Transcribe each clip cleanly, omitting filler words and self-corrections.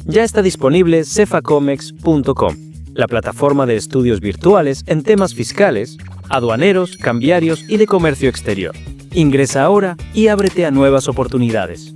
Ya está disponible cefacomex.com, la plataforma de estudios virtuales en temas fiscales, aduaneros, cambiarios y de comercio exterior. Ingresa ahora y ábrete a nuevas oportunidades.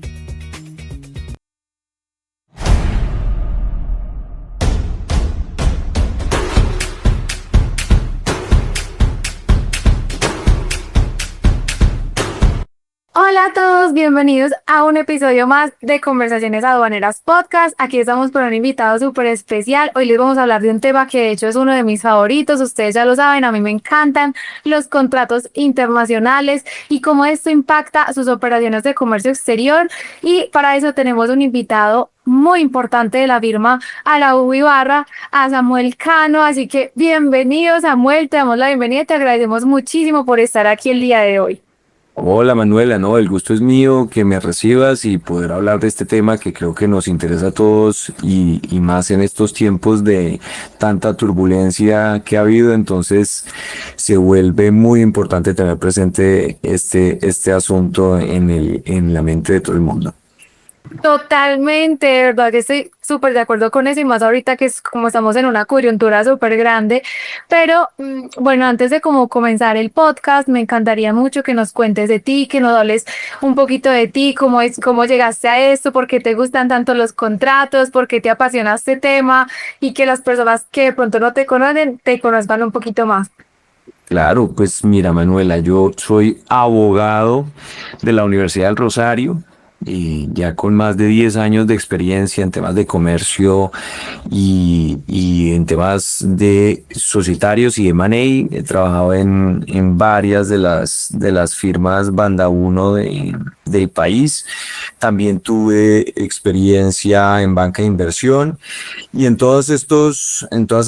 Hola a todos, bienvenidos a un episodio más de Conversaciones Aduaneras Podcast. Aquí estamos con un invitado súper especial. Hoy les vamos a hablar de un tema que de hecho es uno de mis favoritos. Ustedes ya lo saben, a mí me encantan los contratos internacionales y cómo esto impacta sus operaciones de comercio exterior. Y para eso tenemos un invitado muy importante de la firma Araújo Ibarra, a Samuel Cano. Así que bienvenido, Samuel, te damos la bienvenida y te agradecemos muchísimo por estar aquí el día de hoy. Hola Manuela, no, el gusto es mío que me recibas y poder hablar de este tema que creo que nos interesa a todos y más en estos tiempos de tanta turbulencia que ha habido, entonces se vuelve muy importante tener presente este asunto en la mente de todo el mundo. Totalmente, de verdad que estoy súper de acuerdo con eso y más ahorita que es como estamos en una coyuntura súper grande, pero bueno, antes de como comenzar el podcast, me encantaría mucho que nos cuentes de ti, que nos hables un poquito de ti, cómo llegaste a esto, por qué te gustan tanto los contratos, por qué te apasiona este tema y que las personas que de pronto no te conocen, te conozcan un poquito más. Claro, pues mira Manuela, yo soy abogado de la Universidad del Rosario y ya con más de 10 años de experiencia en temas de comercio y en temas de societarios y M&A. He trabajado en varias de las firmas Banda 1 del país. También tuve experiencia en banca de inversión y en en todas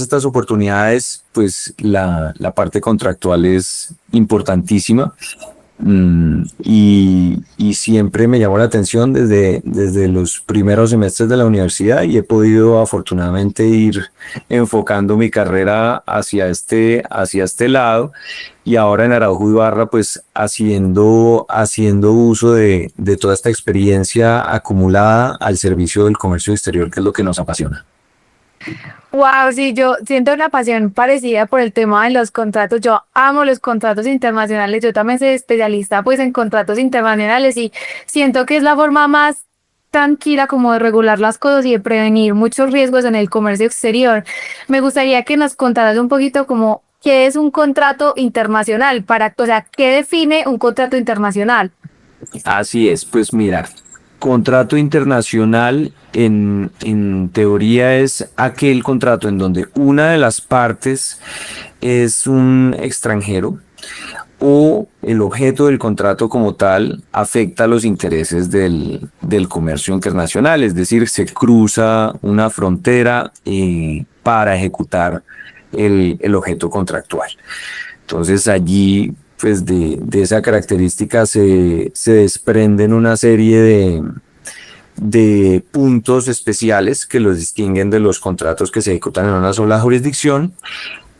estas oportunidades, pues la parte contractual es importantísima. Y siempre me llamó la atención desde los primeros semestres de la universidad y he podido afortunadamente ir enfocando mi carrera hacia este lado y ahora en Araújo Ibarra pues haciendo uso de toda esta experiencia acumulada al servicio del comercio exterior, que es lo que nos apasiona. Wow, sí, yo siento una pasión parecida por el tema de los contratos. Yo amo los contratos internacionales. Yo también soy especialista pues en contratos internacionales y siento que es la forma más tranquila como de regular las cosas y de prevenir muchos riesgos en el comercio exterior. Me gustaría que nos contaras un poquito como qué es un contrato internacional o sea, qué define un contrato internacional. Así es, pues mira, contrato internacional en teoría es aquel contrato en donde una de las partes es un extranjero o el objeto del contrato como tal afecta los intereses del comercio internacional, es decir, se cruza una frontera para ejecutar el objeto contractual. Entonces allí, pues de esa característica se desprenden una serie de puntos especiales que los distinguen de los contratos que se ejecutan en una sola jurisdicción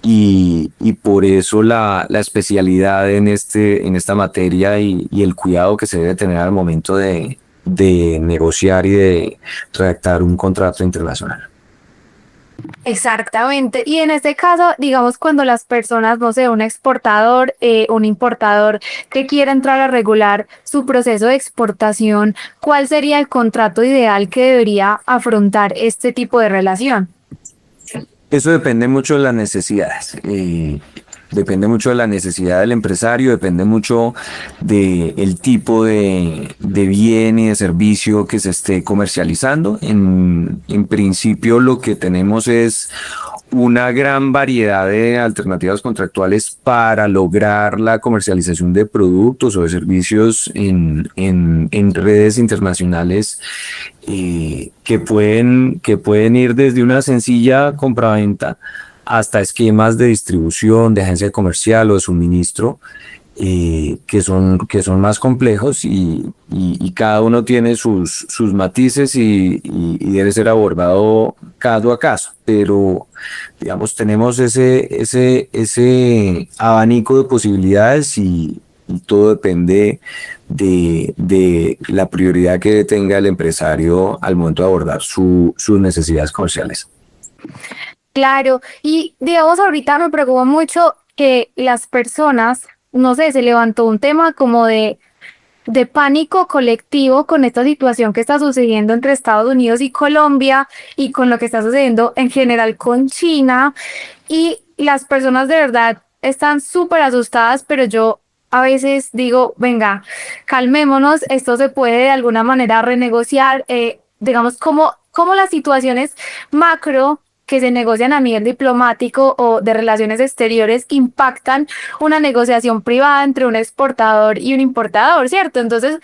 y por eso la especialidad en esta materia y el cuidado que se debe tener al momento de negociar y de redactar un contrato internacional. Exactamente. Y en este caso, digamos, cuando las personas, no sé, un exportador, un importador que quiera entrar a regular su proceso de exportación, ¿cuál sería el contrato ideal que debería afrontar este tipo de relación? Eso depende mucho de las necesidades. Depende mucho de la necesidad del empresario, depende mucho del tipo de bien y de servicio que se esté comercializando. En principio, lo que tenemos es una gran variedad de alternativas contractuales para lograr la comercialización de productos o de servicios en redes internacionales que pueden ir desde una sencilla compraventa hasta esquemas de distribución, de agencia comercial o de suministro, que son más complejos y cada uno tiene sus matices y debe ser abordado caso a caso. Pero, digamos, tenemos ese abanico de posibilidades y todo depende de la prioridad que tenga el empresario al momento de abordar sus necesidades comerciales. Claro, y digamos ahorita me preocupa mucho que las personas, no sé, se levantó un tema como de pánico colectivo con esta situación que está sucediendo entre Estados Unidos y Colombia y con lo que está sucediendo en general con China y las personas de verdad están súper asustadas, pero yo a veces digo, venga, calmémonos, esto se puede de alguna manera renegociar, digamos, como las situaciones macro que se negocian a nivel diplomático o de relaciones exteriores impactan una negociación privada entre un exportador y un importador, ¿cierto? Entonces,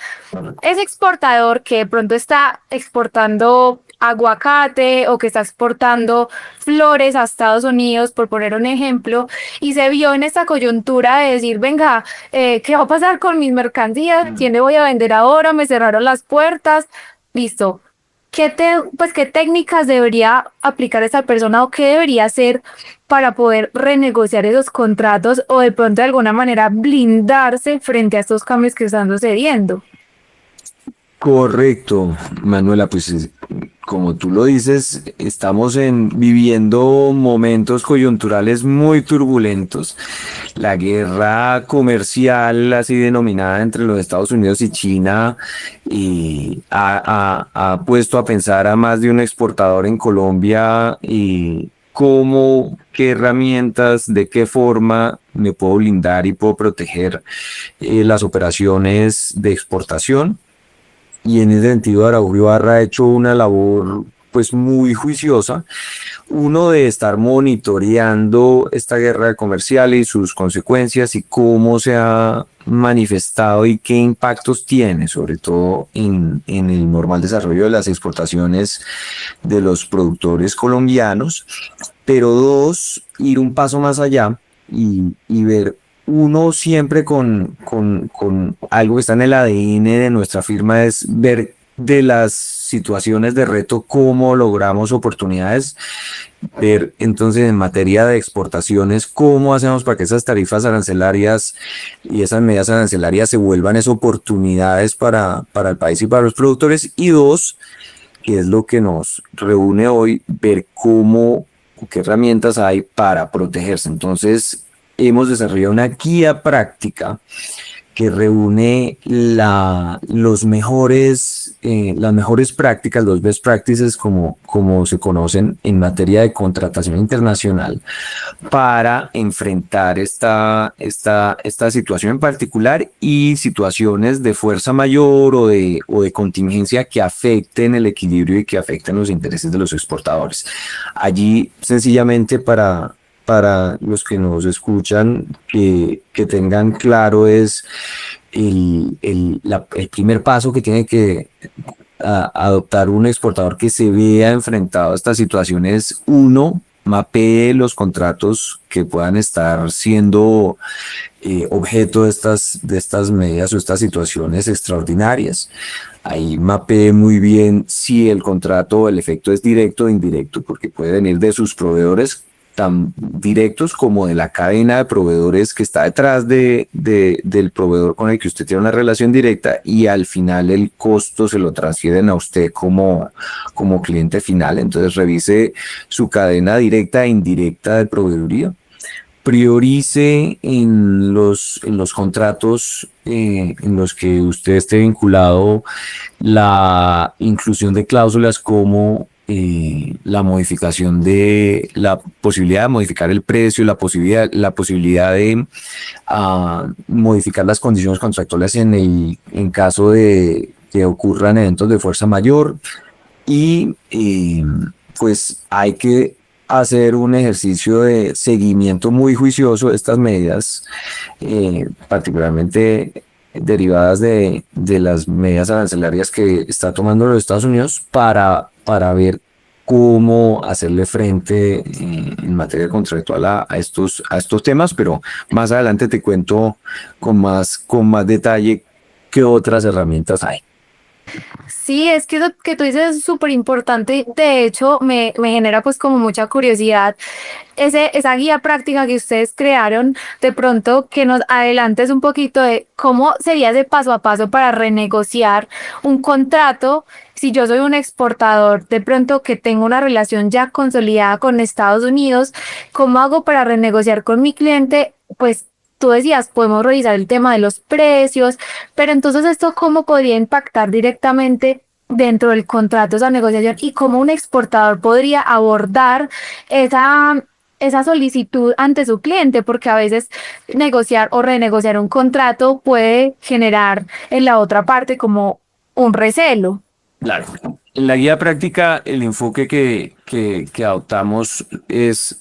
ese exportador que de pronto está exportando aguacate o que está exportando flores a Estados Unidos, por poner un ejemplo, y se vio en esta coyuntura de decir, venga, ¿qué va a pasar con mis mercancías? ¿Quién le voy a vender ahora? Me cerraron las puertas. Listo. ¿Qué técnicas debería aplicar esa persona o qué debería hacer para poder renegociar esos contratos o de pronto de alguna manera blindarse frente a estos cambios que están sucediendo? Correcto, Manuela, pues como tú lo dices, estamos viviendo momentos coyunturales muy turbulentos. La guerra comercial, así denominada entre los Estados Unidos y China, ha puesto a pensar a más de un exportador en Colombia y cómo, qué herramientas, de qué forma me puedo blindar y puedo proteger las operaciones de exportación. Y en ese sentido, Araújo Ibarra ha hecho una labor pues muy juiciosa, uno de estar monitoreando esta guerra comercial y sus consecuencias y cómo se ha manifestado y qué impactos tiene, sobre todo en el normal desarrollo de las exportaciones de los productores colombianos, pero dos, ir un paso más allá y ver uno siempre con algo que está en el ADN de nuestra firma es ver de las situaciones de reto cómo logramos oportunidades, ver entonces en materia de exportaciones cómo hacemos para que esas tarifas arancelarias y esas medidas arancelarias se vuelvan esas oportunidades para el país y para los productores, y dos, que es lo que nos reúne hoy, ver qué herramientas hay para protegerse. Entonces, hemos desarrollado una guía práctica que reúne las mejores prácticas, los best practices como se conocen en materia de contratación internacional para enfrentar esta situación en particular y situaciones de fuerza mayor o de contingencia que afecten el equilibrio y que afecten los intereses de los exportadores. Allí, sencillamente, para los que nos escuchan, que tengan claro es el primer paso que tiene que adoptar un exportador que se vea enfrentado a estas situaciones. Uno, mapee los contratos que puedan estar siendo objeto de estas medidas o estas situaciones extraordinarias. Ahí mapee muy bien si el contrato, el efecto es directo o indirecto, porque puede venir de sus proveedores tan directos como de la cadena de proveedores que está detrás del proveedor con el que usted tiene una relación directa, y al final el costo se lo transfieren a usted como cliente final. Entonces revise su cadena directa e indirecta de proveeduría. Priorice en los contratos en los que usted esté vinculado la inclusión de cláusulas como la modificación de la posibilidad de modificar el precio, la posibilidad de modificar las condiciones contractuales en caso de que ocurran eventos de fuerza mayor, y pues hay que hacer un ejercicio de seguimiento muy juicioso de estas medidas, particularmente derivadas de las medidas arancelarias que está tomando los Estados Unidos, para ver cómo hacerle frente en materia contractual a estos temas. Pero más adelante te cuento con más detalle qué otras herramientas hay. Sí, es que eso que tú dices es súper importante. De hecho, me genera pues como mucha curiosidad esa guía práctica que ustedes crearon, de pronto que nos adelantes un poquito de cómo sería ese paso a paso para renegociar un contrato. Si yo soy un exportador, de pronto que tengo una relación ya consolidada con Estados Unidos, ¿cómo hago para renegociar con mi cliente? Pues tú decías, podemos revisar el tema de los precios, pero entonces esto cómo podría impactar directamente dentro del contrato esa negociación y cómo un exportador podría abordar esa solicitud ante su cliente, porque a veces negociar o renegociar un contrato puede generar en la otra parte como un recelo. Claro. En la guía práctica, el enfoque que adoptamos es: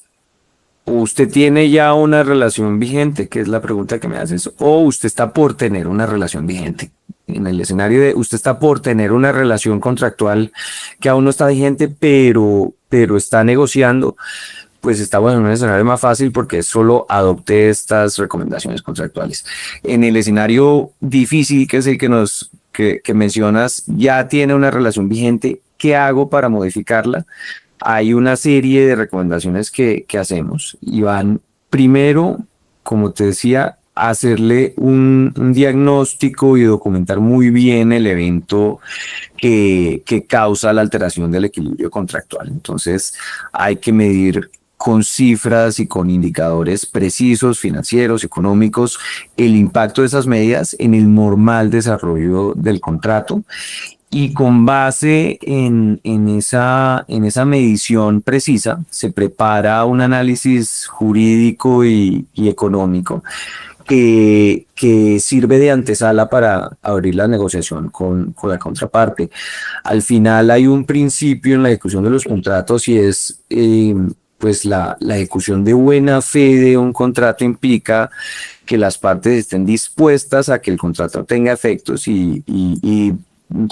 o usted tiene ya una relación vigente, que es la pregunta que me haces, o usted está por tener una relación vigente. En el escenario de usted está por tener una relación contractual que aún no está vigente, pero está negociando, pues estamos en un escenario más fácil porque solo adopte estas recomendaciones contractuales. En el escenario difícil, que es el que mencionas, ya tiene una relación vigente, ¿qué hago para modificarla? Hay una serie de recomendaciones que hacemos y van primero, como te decía, a hacerle un diagnóstico y documentar muy bien el evento que causa la alteración del equilibrio contractual. Entonces hay que medir con cifras y con indicadores precisos, financieros, económicos, el impacto de esas medidas en el normal desarrollo del contrato. Y con base en esa medición precisa, se prepara un análisis jurídico y económico que sirve de antesala para abrir la negociación con la contraparte. Al final hay un principio en la ejecución de los contratos y es pues la ejecución de buena fe de un contrato implica que las partes estén dispuestas a que el contrato tenga efectos y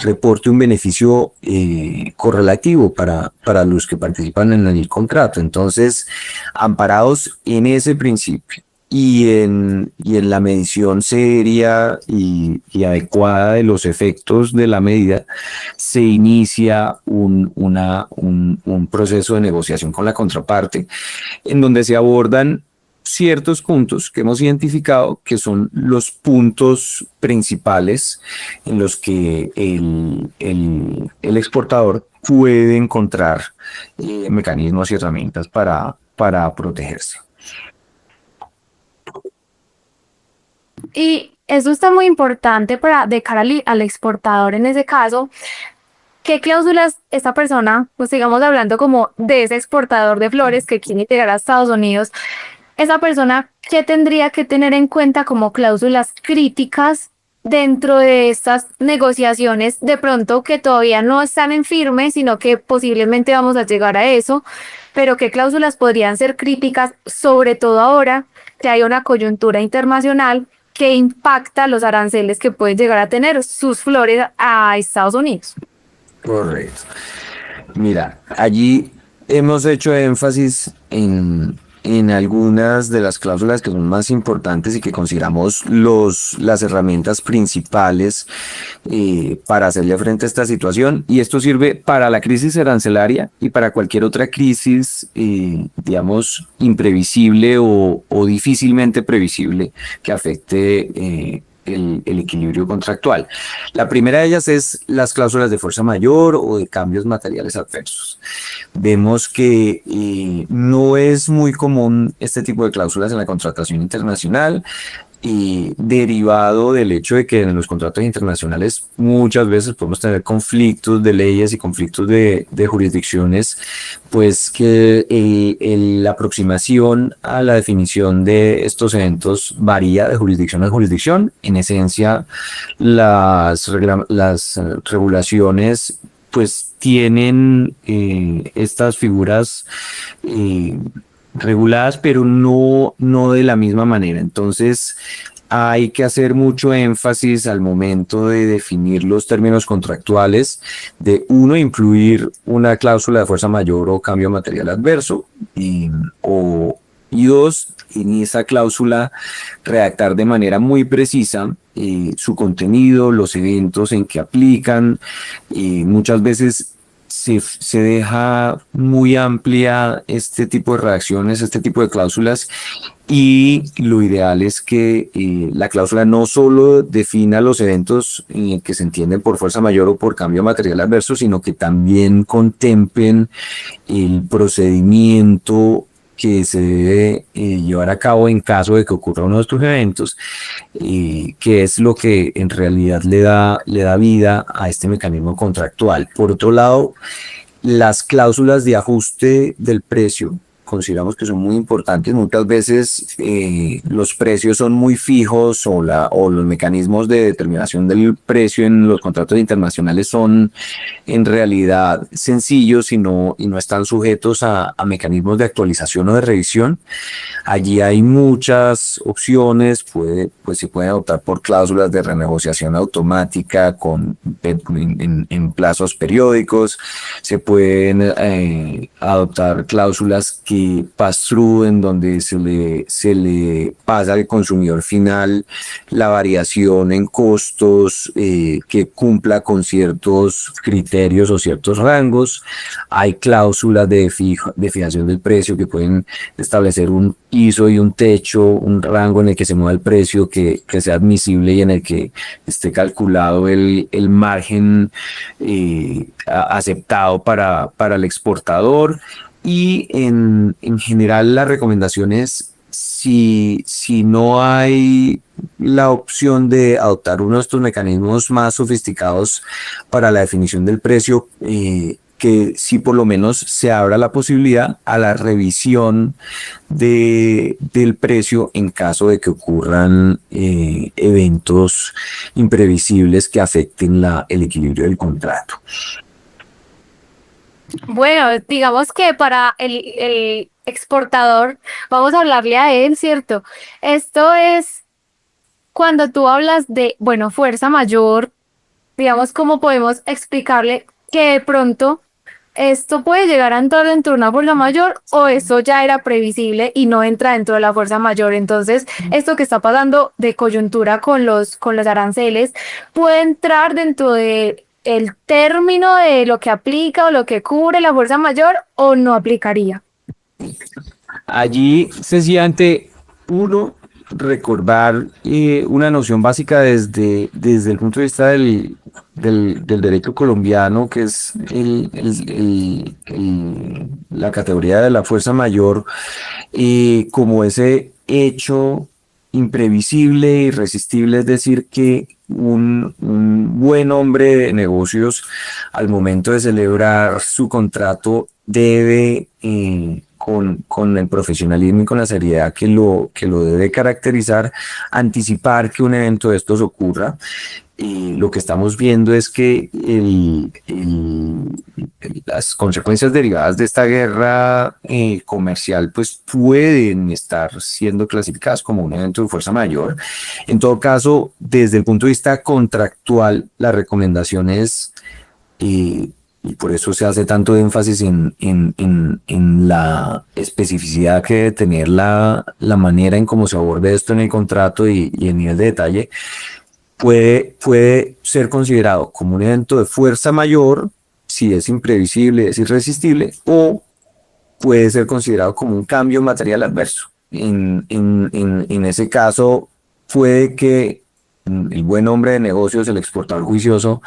reporte un beneficio correlativo para los que participan en el contrato. Entonces, amparados en ese principio y en la medición seria y adecuada de los efectos de la medida, se inicia un proceso de negociación con la contraparte en donde se abordan ciertos puntos que hemos identificado que son los puntos principales en los que el exportador puede encontrar mecanismos y herramientas para protegerse. Y eso está muy importante para de cara al exportador en ese caso. ¿Qué cláusulas esta persona, pues digamos hablando como de ese exportador de flores que quiere llegar a Estados Unidos, esa persona, qué tendría que tener en cuenta como cláusulas críticas dentro de estas negociaciones, de pronto que todavía no están en firme, sino que posiblemente vamos a llegar a eso, pero qué cláusulas podrían ser críticas, sobre todo ahora que hay una coyuntura internacional que impacta los aranceles que pueden llegar a tener sus flores a Estados Unidos? Correcto. Mira, allí hemos hecho énfasis en algunas de las cláusulas que son más importantes y que consideramos las herramientas principales para hacerle frente a esta situación. Y esto sirve para la crisis arancelaria y para cualquier otra crisis, digamos, imprevisible o difícilmente previsible que afecte el equilibrio contractual. La primera de ellas es las cláusulas de fuerza mayor o de cambios materiales adversos. Vemos que no es muy común este tipo de cláusulas en la contratación internacional, derivado del hecho de que en los contratos internacionales muchas veces podemos tener conflictos de leyes y conflictos de jurisdicciones, pues que la aproximación a la definición de estos eventos varía de jurisdicción a jurisdicción. En esencia, las regulaciones pues tienen estas figuras reguladas, pero no de la misma manera. Entonces hay que hacer mucho énfasis al momento de definir los términos contractuales, de uno, incluir una cláusula de fuerza mayor o cambio material adverso, y dos, en esa cláusula redactar de manera muy precisa su contenido, los eventos en que aplican, y muchas veces se deja muy amplia este tipo de redacciones, este tipo de cláusulas, y lo ideal es que la cláusula no solo defina los eventos que se entienden por fuerza mayor o por cambio material adverso, sino que también contemplen el procedimiento que se debe llevar a cabo en caso de que ocurra uno de estos eventos, que es lo que en realidad le da vida a este mecanismo contractual. Por otro lado, las cláusulas de ajuste del precio consideramos que son muy importantes. Muchas veces los precios son muy fijos, o los mecanismos de determinación del precio en los contratos internacionales son en realidad sencillos y no están sujetos a mecanismos de actualización o de revisión. Allí hay muchas opciones, se pueden optar por cláusulas de renegociación automática en plazos periódicos, se pueden adoptar cláusulas que pass-through, en donde se le pasa al consumidor final la variación en costos que cumpla con ciertos criterios o ciertos rangos. Hay cláusulas de fijación del precio que pueden establecer un piso y un techo, un rango en el que se mueva el precio que sea admisible y en el que esté calculado el margen aceptado para el exportador. Y en general la recomendación es, si no hay la opción de adoptar uno de estos mecanismos más sofisticados para la definición del precio, que sí por lo menos se abra la posibilidad a la revisión del precio en caso de que ocurran eventos imprevisibles que afecten el equilibrio del contrato. Bueno, digamos que para el exportador, vamos a hablarle a él, ¿cierto? Esto es cuando tú hablas de, bueno, fuerza mayor, digamos, ¿cómo podemos explicarle que de pronto esto puede llegar a entrar dentro de una fuerza mayor, o eso ya era previsible y no entra dentro de la fuerza mayor? Entonces, esto que está pasando de coyuntura con los aranceles puede entrar dentro de el término de lo que aplica o lo que cubre la fuerza mayor, o no aplicaría. Allí, sencillamente, recordar una noción básica desde el punto de vista del derecho colombiano, que es la categoría de la fuerza mayor, como ese hecho imprevisible, irresistible, es decir, que un buen hombre de negocios, al momento de celebrar su contrato, debe, con el profesionalismo y con la seriedad que lo debe caracterizar, anticipar que un evento de estos ocurra. Y lo que estamos viendo es que las consecuencias derivadas de esta guerra comercial pues pueden estar siendo clasificadas como un evento de fuerza mayor. En todo caso, desde el punto de vista contractual, la recomendación es, y por eso se hace tanto énfasis en la especificidad que debe tener la manera en cómo se aborde esto en el contrato y el nivel de detalle, puede ser considerado como un evento de fuerza mayor si es imprevisible, es irresistible, o puede ser considerado como un cambio material adverso. En ese caso, puede que el buen hombre de negocios, el exportador juicioso,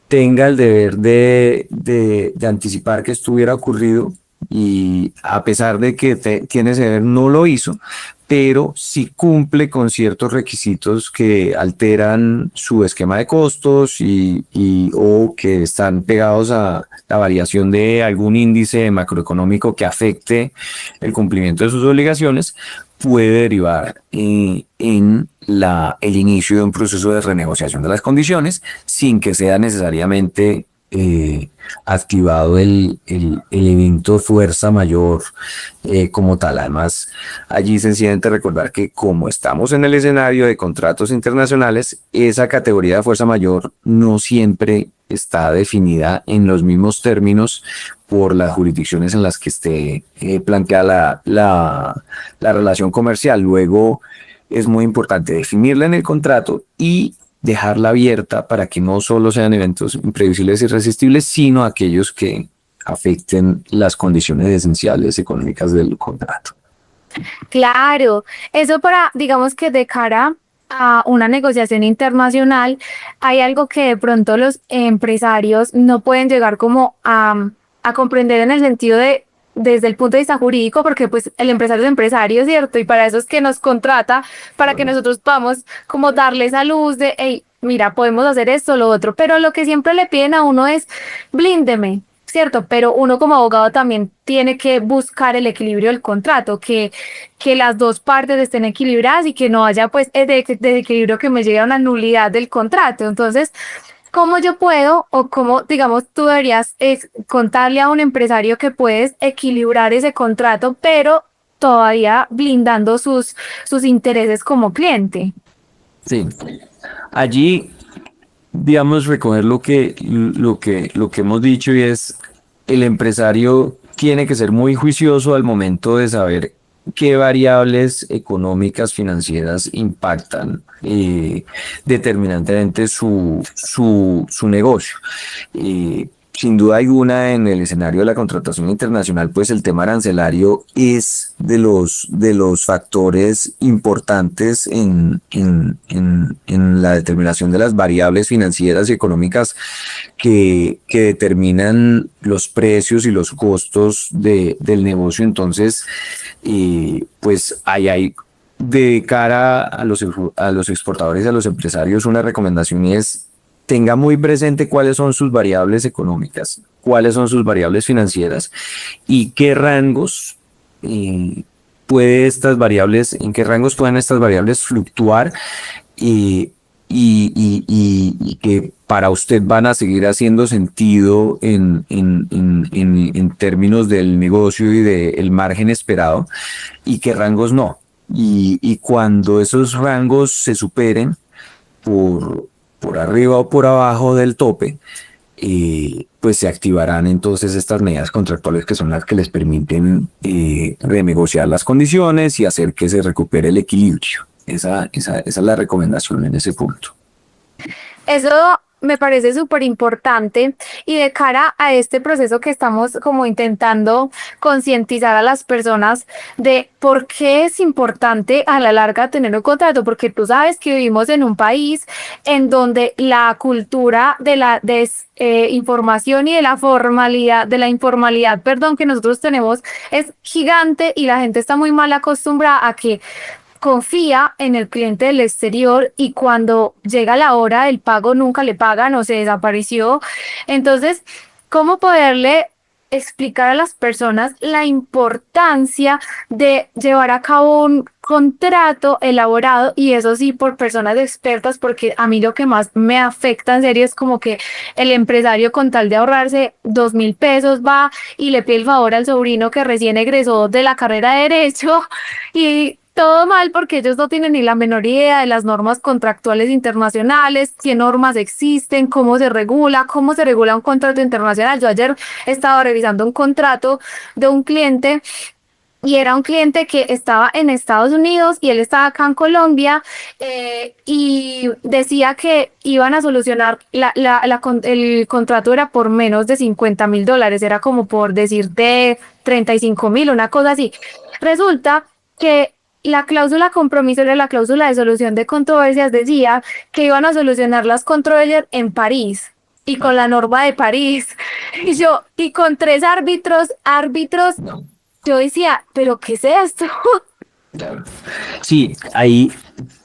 tenga el deber de anticipar que esto hubiera ocurrido, y a pesar de que tiene ese deber, no lo hizo, pero sí cumple con ciertos requisitos que alteran su esquema de costos o que están pegados a la variación de algún índice macroeconómico que afecte el cumplimiento de sus obligaciones, puede derivar en el inicio de un proceso de renegociación de las condiciones sin que sea necesariamente activado el evento fuerza mayor como tal. Además, allí sencillamente recordar que como estamos en el escenario de contratos internacionales, esa categoría de fuerza mayor no siempre está definida en los mismos términos por las jurisdicciones en las que esté planteada la relación comercial. Luego, es muy importante definirla en el contrato y dejarla abierta para que no solo sean eventos imprevisibles e irresistibles, sino aquellos que afecten las condiciones esenciales económicas del contrato. Claro, eso para, digamos que de cara a una negociación internacional, hay algo que de pronto los empresarios no pueden llegar como a comprender en el sentido de, desde el punto de vista jurídico, porque pues el empresario es empresario, ¿cierto? Y para eso es que nos contrata, para que nosotros podamos como darle esa luz de, hey, mira, podemos hacer esto, lo otro, pero lo que siempre le piden a uno es, blíndeme. Cierto, pero uno como abogado también tiene que buscar el equilibrio del contrato, que las dos partes estén equilibradas y que no haya pues desequilibrio que me llegue a una nulidad del contrato. Entonces, ¿cómo yo puedo o cómo, digamos, tú deberías contarle a un empresario que puedes equilibrar ese contrato, pero todavía blindando sus intereses como cliente? Sí, allí, digamos, recoger lo que hemos dicho y es el empresario tiene que ser muy juicioso al momento de saber qué variables económicas, financieras impactan determinantemente su negocio. Sin duda alguna, en el escenario de la contratación internacional, pues el tema arancelario es de los factores importantes en la determinación de las variables financieras y económicas que determinan los precios y los costos del negocio. Entonces, pues ahí hay de cara a los exportadores y a los empresarios una recomendación y es tenga muy presente cuáles son sus variables económicas, cuáles son sus variables financieras y qué rangos en qué rangos pueden estas variables fluctuar y que para usted van a seguir haciendo sentido en términos del negocio y del margen esperado y qué rangos no. Y cuando esos rangos se superen por arriba o por abajo del tope, pues se activarán entonces estas medidas contractuales que son las que les permiten renegociar las condiciones y hacer que se recupere el equilibrio. Esa es la recomendación en ese punto. Eso me parece súper importante y de cara a este proceso que estamos como intentando concientizar a las personas de por qué es importante a la larga tener un contrato, porque tú sabes que vivimos en un país en donde la cultura de la desinformación y de la informalidad, perdón, que nosotros tenemos es gigante y la gente está muy mal acostumbrada a que confía en el cliente del exterior y cuando llega la hora del pago nunca le pagan o se desapareció. Entonces, ¿cómo poderle explicar a las personas la importancia de llevar a cabo un contrato elaborado y eso sí por personas expertas? Porque a mí lo que más me afecta en serio es como que el empresario con tal de ahorrarse 2.000 pesos va y le pide el favor al sobrino que recién egresó de la carrera de Derecho y todo mal porque ellos no tienen ni la menor idea de las normas contractuales internacionales, qué normas existen, cómo se regula un contrato internacional. Yo ayer estaba revisando un contrato de un cliente y era un cliente que estaba en Estados Unidos y él estaba acá en Colombia y decía que iban a solucionar, el contrato era por menos de $50.000, era como por decirte 35.000, una cosa así. Resulta que la cláusula compromiso era la cláusula de solución de controversias, decía que iban a solucionar las controversias en París y con la norma de París. Y con 3 árbitros, No. yo decía, ¿pero qué es esto? Claro. Sí, ahí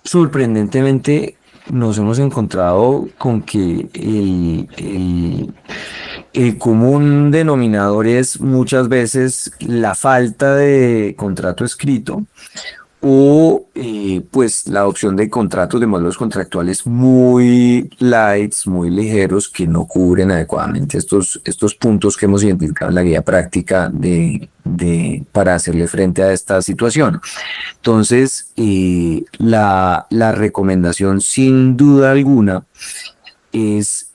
sorprendentemente nos hemos encontrado con que el común denominador es muchas veces la falta de contrato escrito o pues la adopción de contratos de modelos contractuales muy lights, muy ligeros que no cubren adecuadamente estos puntos que hemos identificado en la guía práctica para hacerle frente a esta situación. Entonces, la recomendación sin duda alguna es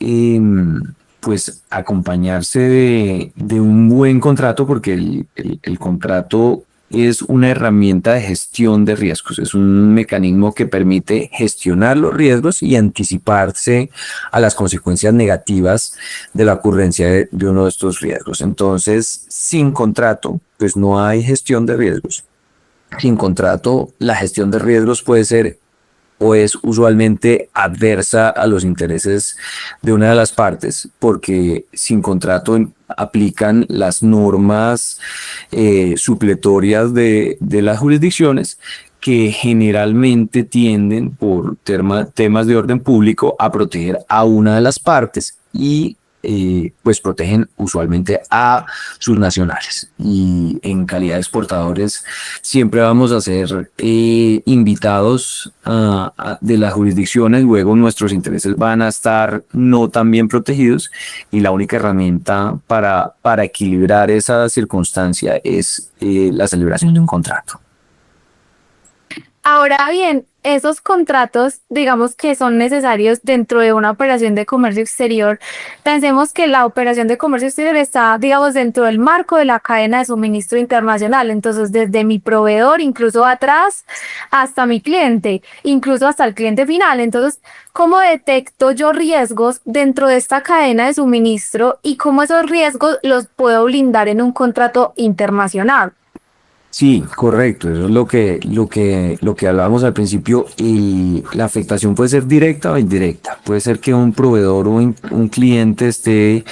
pues acompañarse de un buen contrato porque el contrato es una herramienta de gestión de riesgos, es un mecanismo que permite gestionar los riesgos y anticiparse a las consecuencias negativas de la ocurrencia de uno de estos riesgos. Entonces, sin contrato, pues no hay gestión de riesgos. Sin contrato, la gestión de riesgos puede ser o es usualmente adversa a los intereses de una de las partes, porque sin contrato aplican las normas supletorias de las jurisdicciones que generalmente tienden por temas de orden público a proteger a una de las partes y pues protegen usualmente a sus nacionales, y en calidad de exportadores siempre vamos a ser invitados de las jurisdicciones. Luego nuestros intereses van a estar no tan bien protegidos y la única herramienta para equilibrar esa circunstancia es la celebración de un contrato. Ahora bien, esos contratos, digamos que son necesarios dentro de una operación de comercio exterior. Pensemos que la operación de comercio exterior está, digamos, dentro del marco de la cadena de suministro internacional. Entonces, desde mi proveedor, incluso atrás, hasta mi cliente, incluso hasta el cliente final. Entonces, ¿cómo detecto yo riesgos dentro de esta cadena de suministro y cómo esos riesgos los puedo blindar en un contrato internacional? Sí, correcto. Eso es lo que hablábamos al principio. Y la afectación puede ser directa o indirecta. Puede ser que un proveedor o un cliente esté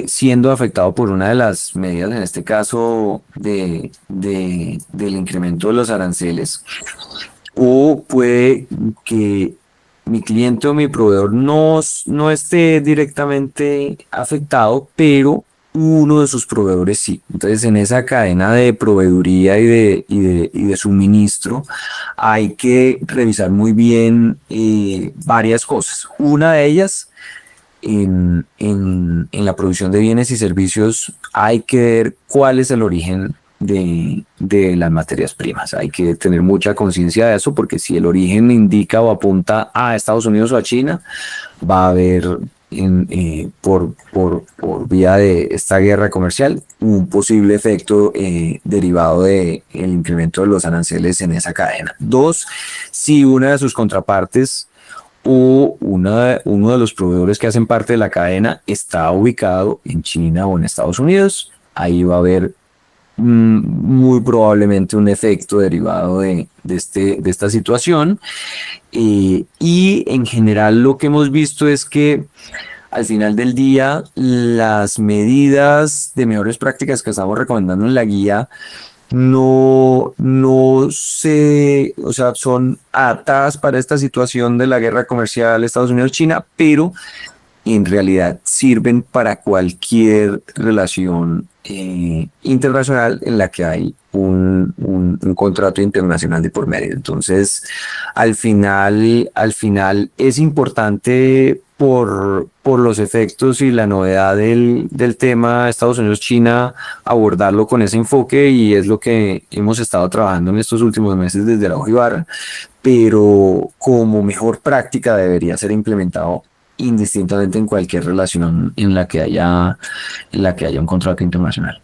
siendo afectado por una de las medidas, en este caso del incremento de los aranceles, o puede que mi cliente o mi proveedor no esté directamente afectado, pero uno de sus proveedores sí. Entonces, en esa cadena de proveeduría y de suministro hay que revisar muy bien varias cosas. Una de ellas, en la producción de bienes y servicios, hay que ver cuál es el origen de las materias primas. Hay que tener mucha conciencia de eso, porque si el origen indica o apunta a Estados Unidos o a China, va a haber por vía de esta guerra comercial un posible efecto derivado del incremento de los aranceles en esa cadena. Dos, si una de sus contrapartes o uno de los proveedores que hacen parte de la cadena está ubicado en China o en Estados Unidos, ahí va a haber muy probablemente un efecto derivado de esta situación. Y en general lo que hemos visto es que al final del día las medidas de mejores prácticas que estamos recomendando en la guía o sea, son adaptadas para esta situación de la guerra comercial Estados Unidos-China, pero en realidad sirven para cualquier relación internacional en la que hay un contrato internacional de por medio. Entonces, al final es importante por los efectos y la novedad del tema Estados Unidos-China abordarlo con ese enfoque, y es lo que hemos estado trabajando en estos últimos meses desde Araujo y Barra, pero como mejor práctica debería ser implementado indistintamente en cualquier relación en la que haya un contrato internacional.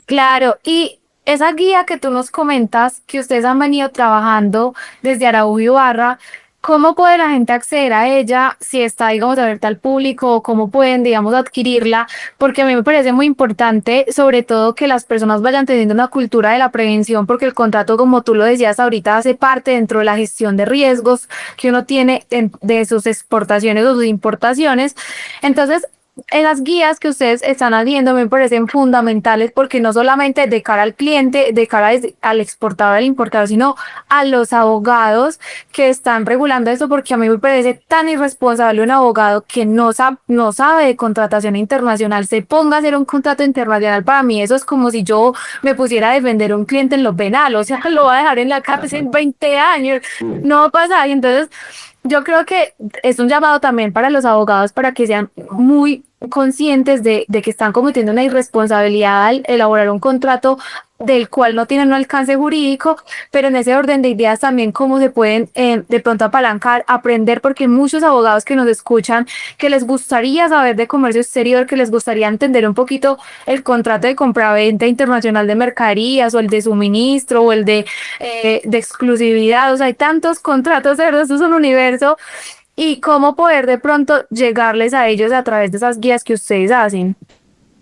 Claro, y esa guía que tú nos comentas, que ustedes han venido trabajando desde Araujo y Barra, ¿cómo puede la gente acceder a ella? Si está, digamos, abierta al público, o cómo pueden, digamos, adquirirla, porque a mí me parece muy importante, sobre todo, que las personas vayan teniendo una cultura de la prevención, porque el contrato, como tú lo decías ahorita, hace parte dentro de la gestión de riesgos que uno tiene de sus exportaciones o sus importaciones. Entonces, en las guías que ustedes están haciendo me parecen fundamentales, porque no solamente de cara al cliente, de cara al exportador, al importador, sino a los abogados que están regulando eso, porque a mí me parece tan irresponsable un abogado que no sabe de contratación internacional, se ponga a hacer un contrato internacional. Para mí eso es como si yo me pusiera a defender a un cliente en lo penal, o sea, lo va a dejar en la cárcel 20 años, no va a pasar. Y entonces yo creo que es un llamado también para los abogados para que sean muy conscientes de que están cometiendo una irresponsabilidad al elaborar un contrato del cual no tienen un alcance jurídico, pero en ese orden de ideas también cómo se pueden de pronto apalancar, aprender, porque hay muchos abogados que nos escuchan que les gustaría saber de comercio exterior, que les gustaría entender un poquito el contrato de compraventa internacional de mercaderías o el de suministro o el de exclusividad. O sea, hay tantos contratos, de verdad, esto es un universo, y cómo poder de pronto llegarles a ellos a través de esas guías que ustedes hacen.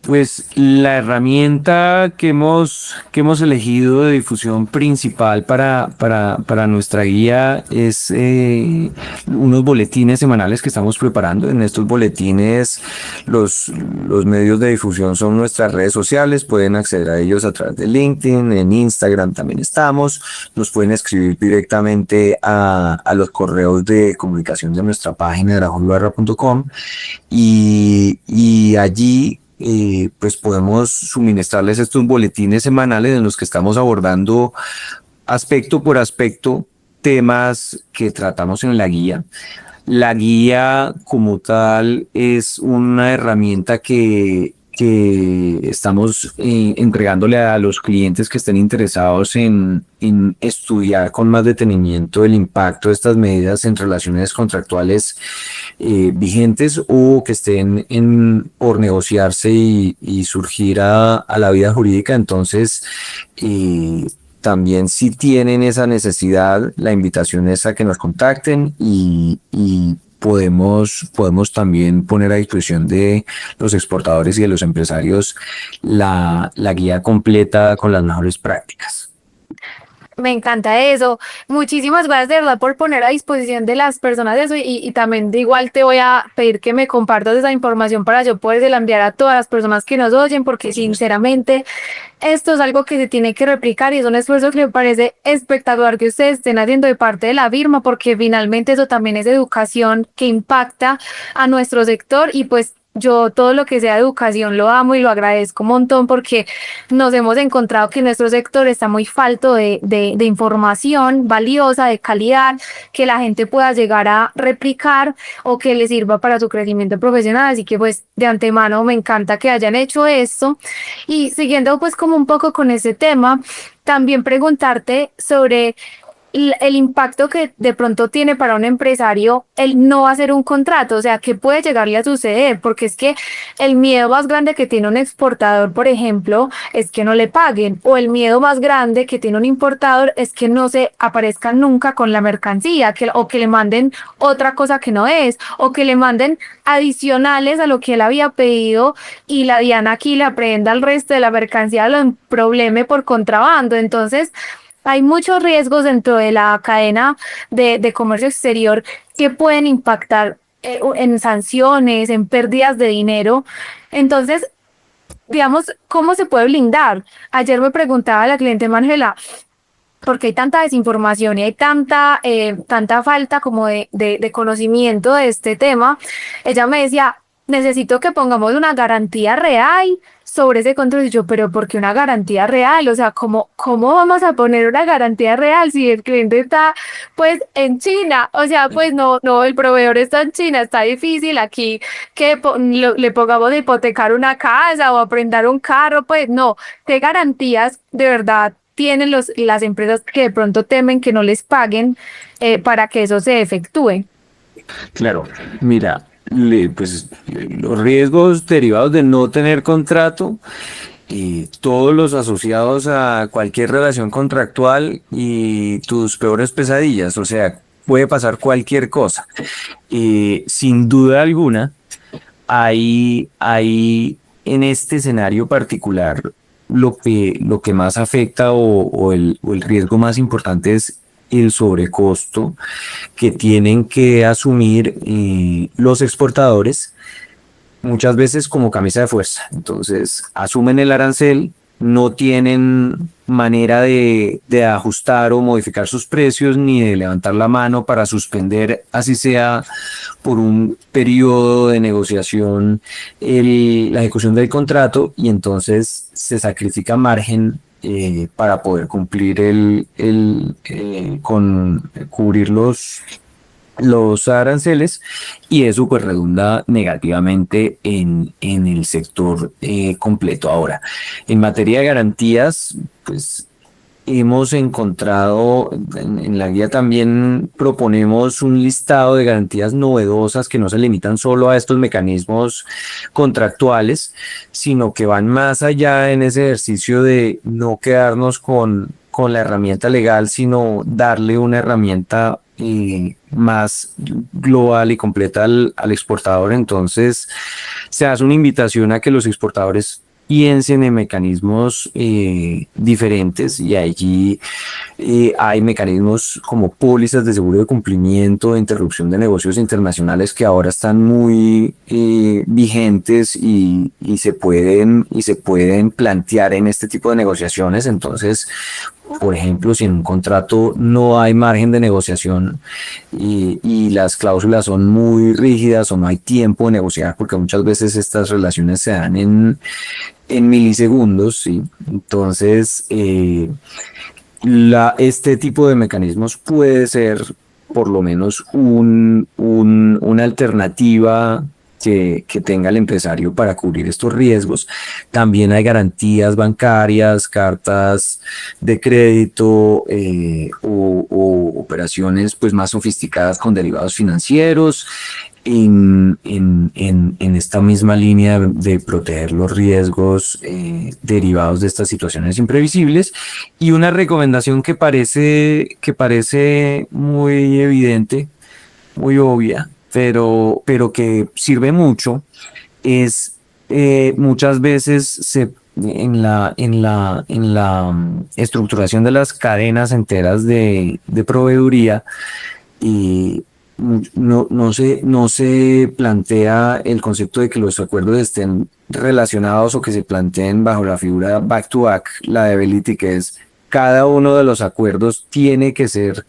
Pues la herramienta que hemos elegido de difusión principal para nuestra guía es unos boletines semanales que estamos preparando. En estos boletines los medios de difusión son nuestras redes sociales, pueden acceder a ellos a través de LinkedIn, en Instagram también estamos, nos pueden escribir directamente a los correos de comunicación de nuestra página de arajonbarra.com y allí pues podemos suministrarles estos boletines semanales en los que estamos abordando aspecto por aspecto temas que tratamos en la guía. La guía como tal es una herramienta que estamos entregándole a los clientes que estén interesados en estudiar con más detenimiento el impacto de estas medidas en relaciones contractuales vigentes o que estén por negociarse y surgir a la vida jurídica. Entonces, también si tienen esa necesidad, la invitación es a que nos contacten y podemos también poner a disposición de los exportadores y de los empresarios la guía completa con las mejores prácticas. Me encanta eso. Muchísimas gracias de verdad por poner a disposición de las personas eso, y también de igual te voy a pedir que me compartas esa información para yo poder enviar a todas las personas que nos oyen, porque sinceramente esto es algo que se tiene que replicar y es un esfuerzo que me parece espectacular que ustedes estén haciendo de parte de la firma, porque finalmente eso también es educación que impacta a nuestro sector. Y pues yo todo lo que sea educación lo amo y lo agradezco un montón, porque nos hemos encontrado que nuestro sector está muy falto de información valiosa, de calidad, que la gente pueda llegar a replicar o que le sirva para su crecimiento profesional. Así que pues de antemano me encanta que hayan hecho esto. Y siguiendo pues como un poco con ese tema, también preguntarte sobre el impacto que de pronto tiene para un empresario el no hacer un contrato. O sea, ¿qué puede llegarle a suceder? Porque es que el miedo más grande que tiene un exportador, por ejemplo, es que no le paguen, o el miedo más grande que tiene un importador es que no se aparezcan nunca con la mercancía, o que le manden otra cosa que no es, o que le manden adicionales a lo que él había pedido y la Diana aquí le aprenda el resto de la mercancía, lo probleme por contrabando. Entonces, hay muchos riesgos dentro de la cadena de comercio exterior que pueden impactar en sanciones, en pérdidas de dinero. Entonces, digamos, ¿cómo se puede blindar? Ayer me preguntaba la cliente Manuela, porque hay tanta desinformación y hay tanta falta como de conocimiento de este tema. Ella me decía, necesito que pongamos una garantía real sobre ese control. Y yo, pero ¿por qué una garantía real? O sea, ¿cómo vamos a poner una garantía real si el cliente está pues en China? O sea, pues no, el proveedor está en China, está difícil aquí que le pongamos a hipotecar una casa o a prender un carro. Pues no, ¿qué garantías de verdad tienen las empresas que de pronto temen que no les paguen para que eso se efectúe? Claro, mira, pues los riesgos derivados de no tener contrato y todos los asociados a cualquier relación contractual y tus peores pesadillas, o sea, puede pasar cualquier cosa. Sin duda alguna, hay en este escenario particular lo que más afecta o el riesgo más importante es el sobrecosto que tienen que asumir los exportadores, muchas veces como camisa de fuerza. Entonces, asumen el arancel, no tienen manera de ajustar o modificar sus precios ni de levantar la mano para suspender, así sea por un periodo de negociación, la ejecución del contrato, y entonces se sacrifica margen para poder cumplir con cubrir los aranceles, y eso pues redunda negativamente en el sector completo. Ahora, en materia de garantías, pues hemos encontrado, en la guía también proponemos un listado de garantías novedosas que no se limitan solo a estos mecanismos contractuales, sino que van más allá en ese ejercicio de no quedarnos con la herramienta legal, sino darle una herramienta más global y completa al exportador. Entonces, se hace una invitación a que los exportadores piensen en mecanismos diferentes, y allí hay mecanismos como pólizas de seguro de cumplimiento, de interrupción de negocios internacionales, que ahora están muy vigentes y se pueden plantear en este tipo de negociaciones. Entonces, por ejemplo, si en un contrato no hay margen de negociación y las cláusulas son muy rígidas, o no hay tiempo de negociar, porque muchas veces estas relaciones se dan en milisegundos, ¿sí? Entonces, este tipo de mecanismos puede ser por lo menos una alternativa que tenga el empresario para cubrir estos riesgos. También hay garantías bancarias, cartas de crédito, o operaciones pues más sofisticadas con derivados financieros, en esta misma línea de proteger los riesgos derivados de estas situaciones imprevisibles. Y una recomendación que parece muy evidente, muy obvia, pero que sirve mucho, es muchas veces en la estructuración de las cadenas enteras de proveeduría, y no se plantea el concepto de que los acuerdos estén relacionados o que se planteen bajo la figura back-to-back liability, que es cada uno de los acuerdos tiene que ser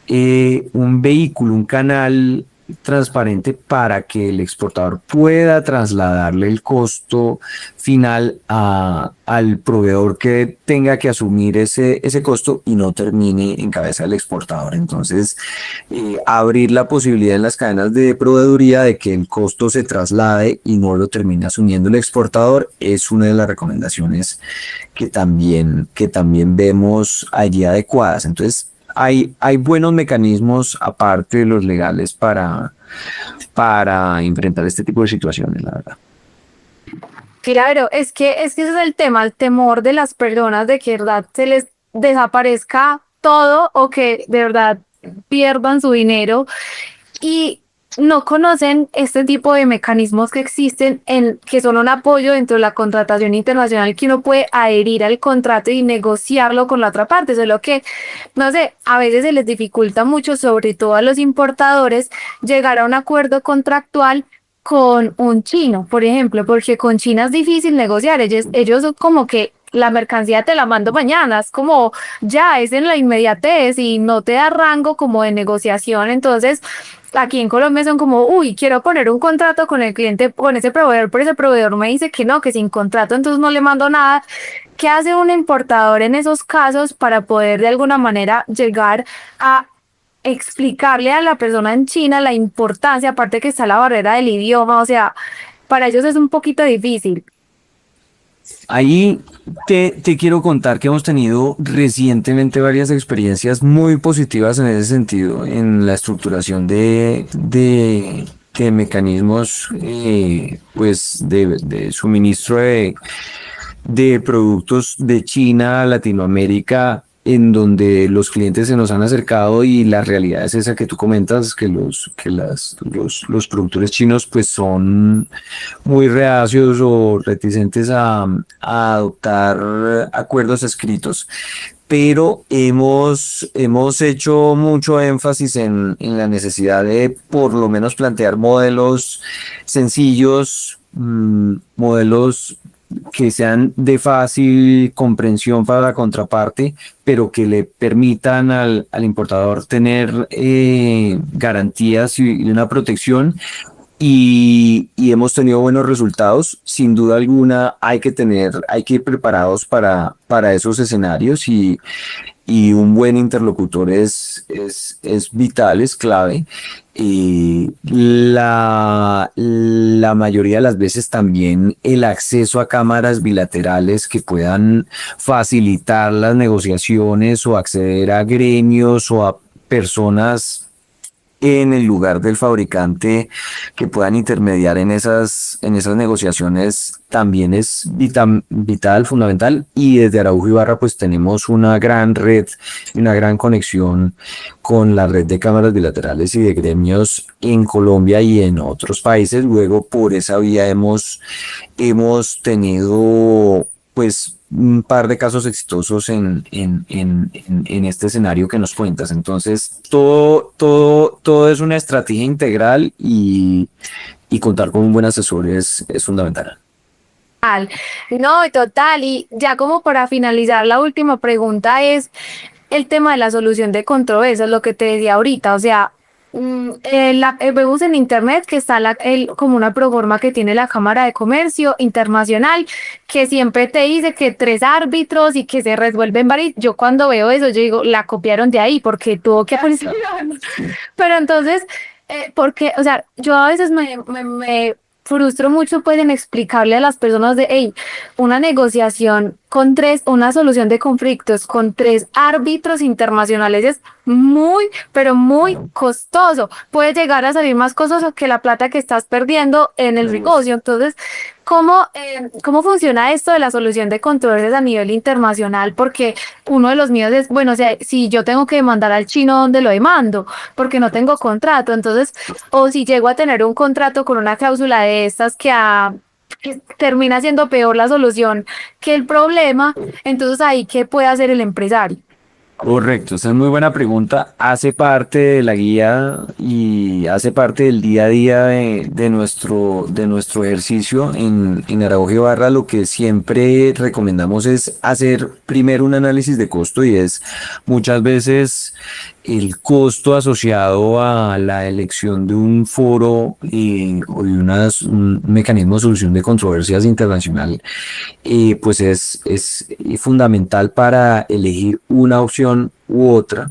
un vehículo, un canal transparente para que el exportador pueda trasladarle el costo final al proveedor que tenga que asumir ese costo, y no termine en cabeza del exportador. Entonces, abrir la posibilidad en las cadenas de proveeduría de que el costo se traslade y no lo termine asumiendo el exportador es una de las recomendaciones que también vemos allí adecuadas. Entonces, hay buenos mecanismos aparte de los legales para enfrentar este tipo de situaciones, la verdad. Claro, es que ese es el tema, el temor de las personas de que de verdad se les desaparezca todo o que de verdad pierdan su dinero y no conocen este tipo de mecanismos que existen, que son un apoyo dentro de la contratación internacional, que uno puede adherir al contrato y negociarlo con la otra parte. Solo que, no sé, a veces se les dificulta mucho, sobre todo a los importadores, llegar a un acuerdo contractual con un chino, por ejemplo, porque con China es difícil negociar. Ellos son como que la mercancía te la mando mañana, es como ya es en la inmediatez y no te da rango como de negociación. Entonces, aquí en Colombia son como, uy, quiero poner un contrato con el cliente, con ese proveedor, pero ese proveedor me dice que no, que sin contrato, entonces no le mando nada. ¿Qué hace un importador en esos casos para poder de alguna manera llegar a explicarle a la persona en China la importancia, aparte que está la barrera del idioma? O sea, para ellos es un poquito difícil. Ahí te quiero contar que hemos tenido recientemente varias experiencias muy positivas en ese sentido, en la estructuración de mecanismos pues de suministro de productos de China a Latinoamérica, en donde los clientes se nos han acercado, y la realidad es esa que tú comentas, que los productores chinos pues son muy reacios o reticentes a adoptar acuerdos escritos. Pero hemos hecho mucho énfasis en la necesidad de por lo menos plantear modelos sencillos, modelos que sean de fácil comprensión para la contraparte, pero que le permitan al importador tener garantías y una protección, y hemos tenido buenos resultados. Sin duda alguna hay que ir preparados para esos escenarios y un buen interlocutor es vital, es clave. Y la mayoría de las veces también el acceso a cámaras bilaterales que puedan facilitar las negociaciones o acceder a gremios o a personas en el lugar del fabricante que puedan intermediar en esas negociaciones también es vital, fundamental. Y desde Araujo Ibarra pues tenemos una gran red y una gran conexión con la red de cámaras bilaterales y de gremios en Colombia y en otros países. Luego por esa vía hemos tenido pues un par de casos exitosos en este escenario que nos cuentas. Entonces, todo es una estrategia integral y contar con un buen asesor es fundamental. No, total. Y ya como para finalizar, la última pregunta es el tema de la solución de controversias, lo que te decía ahorita. O sea, vemos en internet que está como una plataforma que tiene la Cámara de Comercio Internacional, que siempre te dice que 3 árbitros y que se resuelven varios. Yo cuando veo eso, yo digo, la copiaron de ahí porque tuvo que aparecer. Pero entonces, porque, o sea, yo a veces me frustro mucho pues en explicarle a las personas de, hey, una negociación con una solución de conflictos con 3 árbitros internacionales es muy, pero muy costoso. Puede llegar a salir más costoso que la plata que estás perdiendo en el negocio. Entonces, ¿cómo funciona esto de la solución de controversias a nivel internacional? Porque uno de los míos es, bueno, o sea, si yo tengo que demandar al chino, ¿dónde lo demando? Porque no tengo contrato. Entonces, o si llego a tener un contrato con una cláusula de estas que termina siendo peor la solución que el problema, entonces ahí, ¿qué puede hacer el empresario? Correcto, esa es muy buena pregunta. Hace parte de la guía y hace parte del día a día de nuestro ejercicio en Araujo Ibarra. Lo que siempre recomendamos es hacer primero un análisis de costo y es muchas veces el costo asociado a la elección de un foro o de un mecanismo de solución de controversias internacional, pues es fundamental para elegir una opción u otra.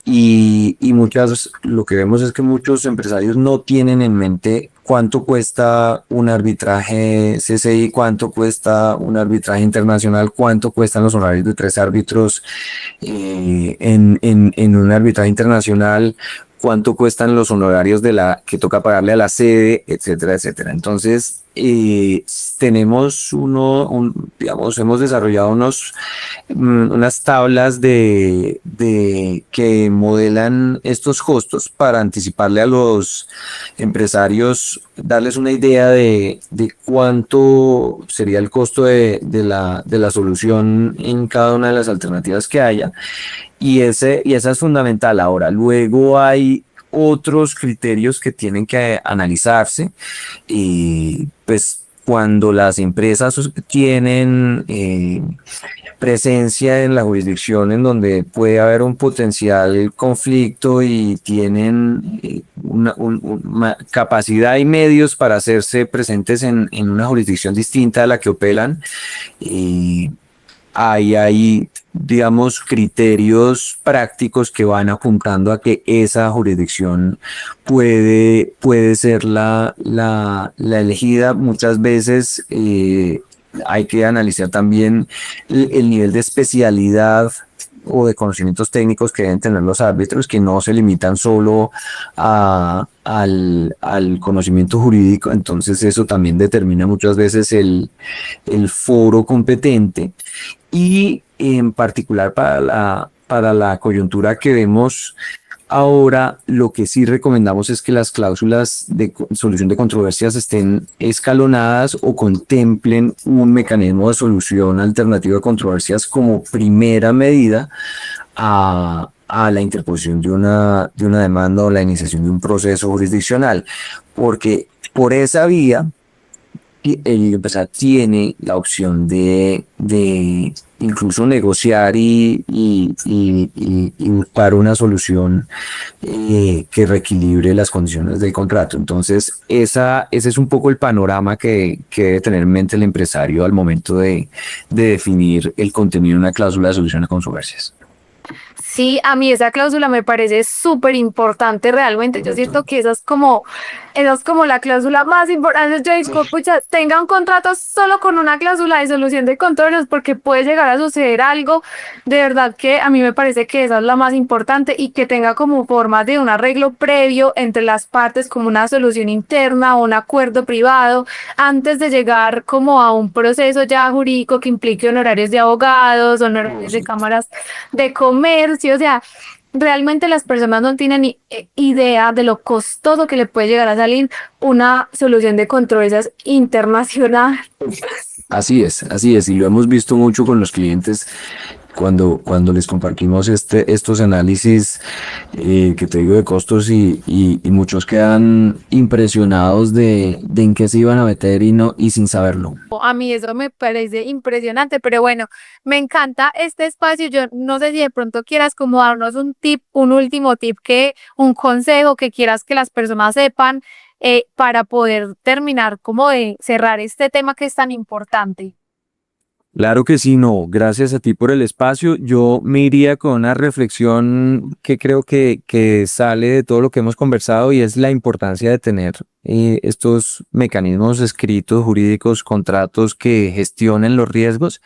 Lo que vemos es que muchos empresarios no tienen en mente cuánto cuesta un arbitraje CCI, cuánto cuesta un arbitraje internacional, cuánto cuestan los horarios de 3 árbitros en un arbitraje internacional, cuánto cuestan los honorarios que toca pagarle a la sede, etcétera, etcétera. Entonces, digamos, hemos desarrollado unas tablas que modelan estos costos para anticiparle a los empresarios, darles una idea de cuánto sería el costo de la solución en cada una de las alternativas que haya. Y esa es fundamental. Ahora, luego hay otros criterios que tienen que analizarse y pues cuando las empresas tienen presencia en la jurisdicción en donde puede haber un potencial conflicto y tienen una capacidad y medios para hacerse presentes en una jurisdicción distinta a la que operan, hay, digamos, criterios prácticos que van apuntando a que esa jurisdicción puede ser la elegida. Muchas veces hay que analizar también el nivel de especialidad o de conocimientos técnicos que deben tener los árbitros, que no se limitan solo al conocimiento jurídico. Entonces eso también determina muchas veces el foro competente. Y en particular para la coyuntura que vemos ahora, lo que sí recomendamos es que las cláusulas de solución de controversias estén escalonadas o contemplen un mecanismo de solución alternativo de controversias como primera medida a la interposición de una demanda o la iniciación de un proceso jurisdiccional, porque por esa vía el empresario tiene la opción de incluso negociar y buscar una solución que reequilibre las condiciones del contrato. Entonces, ese es un poco el panorama que debe tener en mente el empresario al momento de definir el contenido de una cláusula de solución a controversias. Sí, a mí esa cláusula me parece súper importante realmente. Yo siento que esa es como la cláusula más importante. Yo digo, pucha, tenga un contrato solo con una cláusula de solución de controversias porque puede llegar a suceder algo. De verdad que a mí me parece que esa es la más importante y que tenga como forma de un arreglo previo entre las partes, como una solución interna o un acuerdo privado, antes de llegar como a un proceso ya jurídico que implique honorarios de abogados, honorarios de cámaras de comercio. O sea, realmente las personas no tienen ni idea de lo costoso que le puede llegar a salir una solución de controversias internacional. Así es, y lo hemos visto mucho con los clientes cuando les compartimos estos análisis que te digo de costos y muchos quedan impresionados de en qué se iban a meter y sin saberlo. A mí eso me parece impresionante, pero bueno, me encanta este espacio. Yo no sé si de pronto quieras como darnos un tip, un último tip, un consejo que quieras que las personas sepan para poder terminar como de cerrar este tema que es tan importante. Claro que sí, no, gracias a ti por el espacio. Yo me iría con una reflexión que creo que sale de todo lo que hemos conversado y es la importancia de tener estos mecanismos escritos, jurídicos, contratos que gestionen los riesgos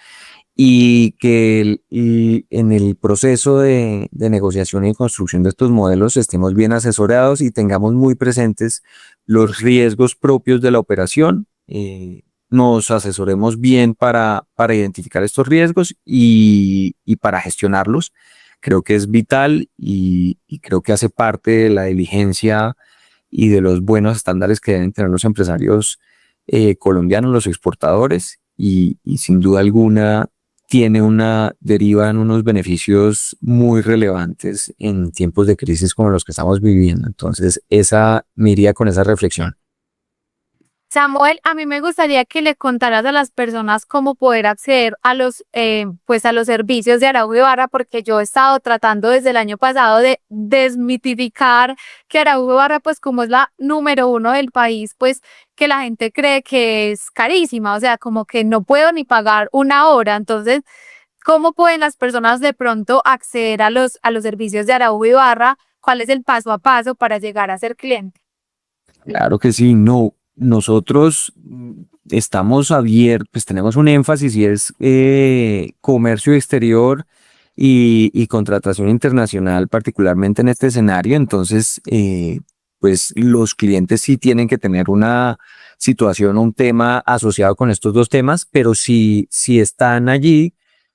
y que y en el proceso de negociación y construcción de estos modelos estemos bien asesorados y tengamos muy presentes los riesgos propios de la operación. Nos asesoremos bien para identificar estos riesgos y para gestionarlos. Creo que es vital y creo que hace parte de la diligencia y de los buenos estándares que deben tener los empresarios colombianos, los exportadores, y sin duda alguna tiene deriva en unos beneficios muy relevantes en tiempos de crisis como los que estamos viviendo. Entonces, me iría con esa reflexión. Samuel, a mí me gustaría que le contaras a las personas cómo poder acceder a pues a los servicios de Araujo Ibarra, porque yo he estado tratando desde el año pasado de desmitificar que Araujo Ibarra, pues como es la número uno del país, pues que la gente cree que es carísima, o sea, como que no puedo ni pagar una hora. Entonces, ¿cómo pueden las personas de pronto acceder a los servicios de Araujo Ibarra? ¿Cuál es el paso a paso para llegar a ser cliente? Claro que sí, no. Nosotros estamos abiertos, pues tenemos un énfasis y es comercio exterior y contratación internacional, particularmente en este escenario. Entonces, pues los clientes sí tienen que tener una situación o un tema asociado con estos dos temas, pero si están allí,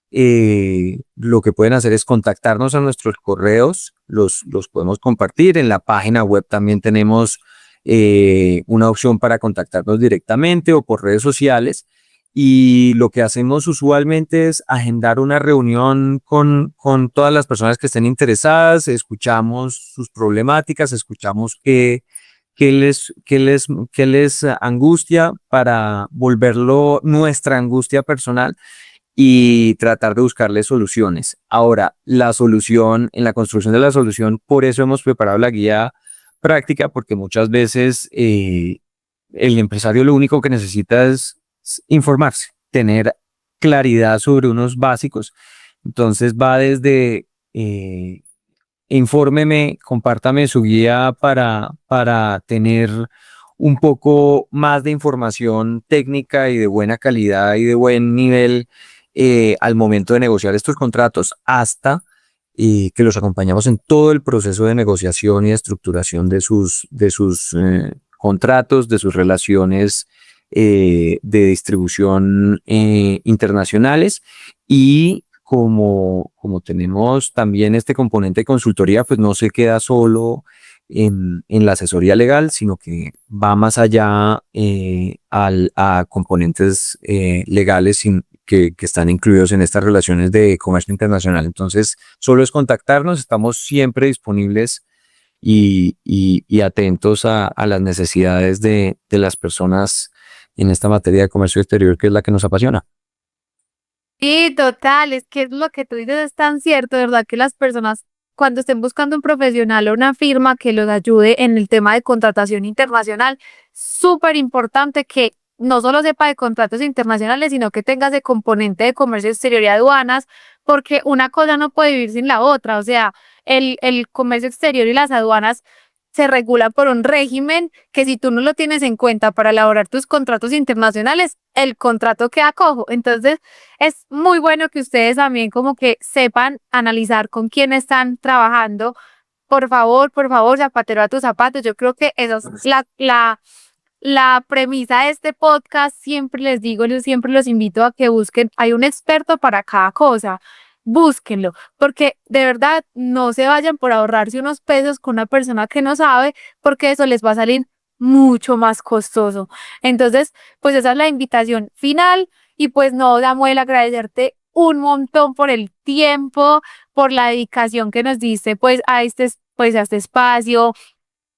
lo que pueden hacer es contactarnos a nuestros correos, los podemos compartir. En la página web también tenemos una opción para contactarnos directamente o por redes sociales, y lo que hacemos usualmente es agendar una reunión con todas las personas que estén interesadas, escuchamos sus problemáticas, escuchamos qué les angustia para volverlo nuestra angustia personal y tratar de buscarle soluciones. Ahora, en la construcción de la solución, por eso hemos preparado la guía práctica, porque muchas veces el empresario lo único que necesita es informarse, tener claridad sobre unos básicos. Entonces va desde infórmeme, compártame su guía para tener un poco más de información técnica y de buena calidad y de buen nivel al momento de negociar estos contratos, hasta que los acompañamos en todo el proceso de negociación y de estructuración de sus contratos, de sus relaciones de distribución internacionales. Y como tenemos también este componente de consultoría, pues no se queda solo en la asesoría legal, sino que va más allá a componentes legales que están incluidos en estas relaciones de comercio internacional. Entonces, solo es contactarnos, estamos siempre disponibles y atentos a las necesidades de las personas en esta materia de comercio exterior que es la que nos apasiona. Sí, total, es que es lo que tú dices es tan cierto, de verdad que las personas cuando estén buscando un profesional o una firma que los ayude en el tema de contratación internacional, súper importante que no solo sepa de contratos internacionales, sino que tenga ese componente de comercio exterior y aduanas, porque una cosa no puede vivir sin la otra, o sea, el comercio exterior y las aduanas se regulan por un régimen que si tú no lo tienes en cuenta para elaborar tus contratos internacionales, el contrato queda cojo. Entonces, es muy bueno que ustedes también como que sepan analizar con quién están trabajando. Por favor, zapatero a tus zapatos. Yo creo que esa es la premisa de este podcast. Siempre les digo, yo siempre los invito a que busquen, hay un experto para cada cosa. Búsquenlo, porque de verdad no se vayan por ahorrarse unos pesos con una persona que no sabe, porque eso les va a salir mucho más costoso. Entonces, pues esa es la invitación final y pues no, Samuel, agradecerte un montón por el tiempo, por la dedicación que nos diste pues a este espacio,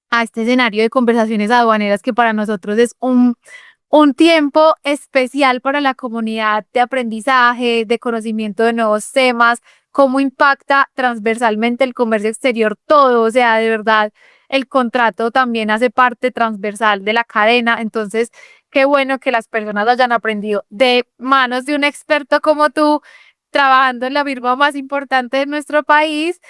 a este escenario de conversaciones aduaneras que para nosotros es un tiempo especial para la comunidad de aprendizaje, de conocimiento de nuevos temas, cómo impacta transversalmente el comercio exterior todo, o sea, de verdad, el contrato también hace parte transversal de la cadena, entonces, qué bueno que las personas hayan aprendido de manos de un experto como tú, trabajando en la firma más importante de nuestro país,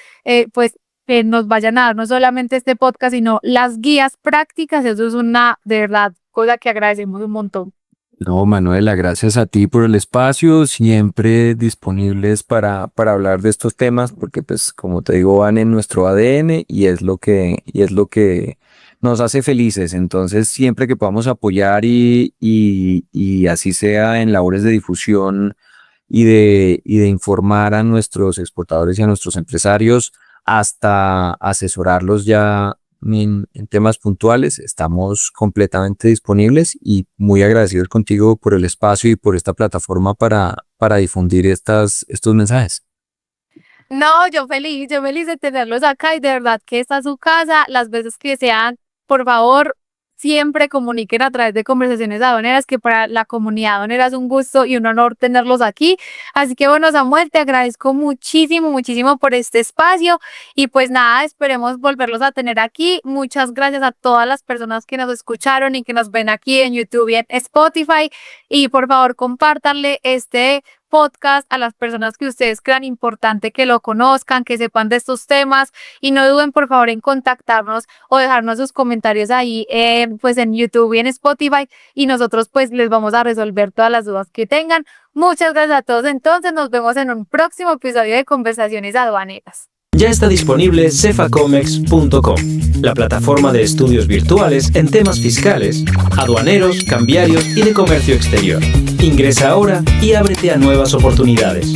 pues que nos vayan a dar no solamente este podcast, sino las guías prácticas, eso es una, de verdad, cosa que agradecemos un montón. No, Manuela, gracias a ti por el espacio, siempre disponibles para hablar de estos temas, porque pues como te digo, van en nuestro ADN y es lo que nos hace felices. Entonces, siempre que podamos apoyar y así sea en labores de difusión y de informar a nuestros exportadores y a nuestros empresarios, hasta asesorarlos ya en temas puntuales, estamos completamente disponibles y muy agradecidos contigo por el espacio y por esta plataforma para difundir estos mensajes. No, yo feliz de tenerlos acá y de verdad que esta es su casa, las veces que sean, por favor, siempre comuniquen a través de conversaciones aduaneras, que para la comunidad aduanera es un gusto y un honor tenerlos aquí. Así que bueno, Samuel, te agradezco muchísimo, muchísimo por este espacio y pues nada, esperemos volverlos a tener aquí. Muchas gracias a todas las personas que nos escucharon y que nos ven aquí en YouTube y en Spotify y por favor compártanle este podcast a las personas que ustedes crean importante que lo conozcan, que sepan de estos temas y no duden por favor en contactarnos o dejarnos sus comentarios ahí pues en YouTube y en Spotify y nosotros pues les vamos a resolver todas las dudas que tengan. Muchas gracias a todos, entonces nos vemos en un próximo episodio de Conversaciones Aduaneras. Ya está disponible cefacomex.com, la plataforma de estudios virtuales en temas fiscales, aduaneros, cambiarios y de comercio exterior. Ingresa ahora y ábrete a nuevas oportunidades.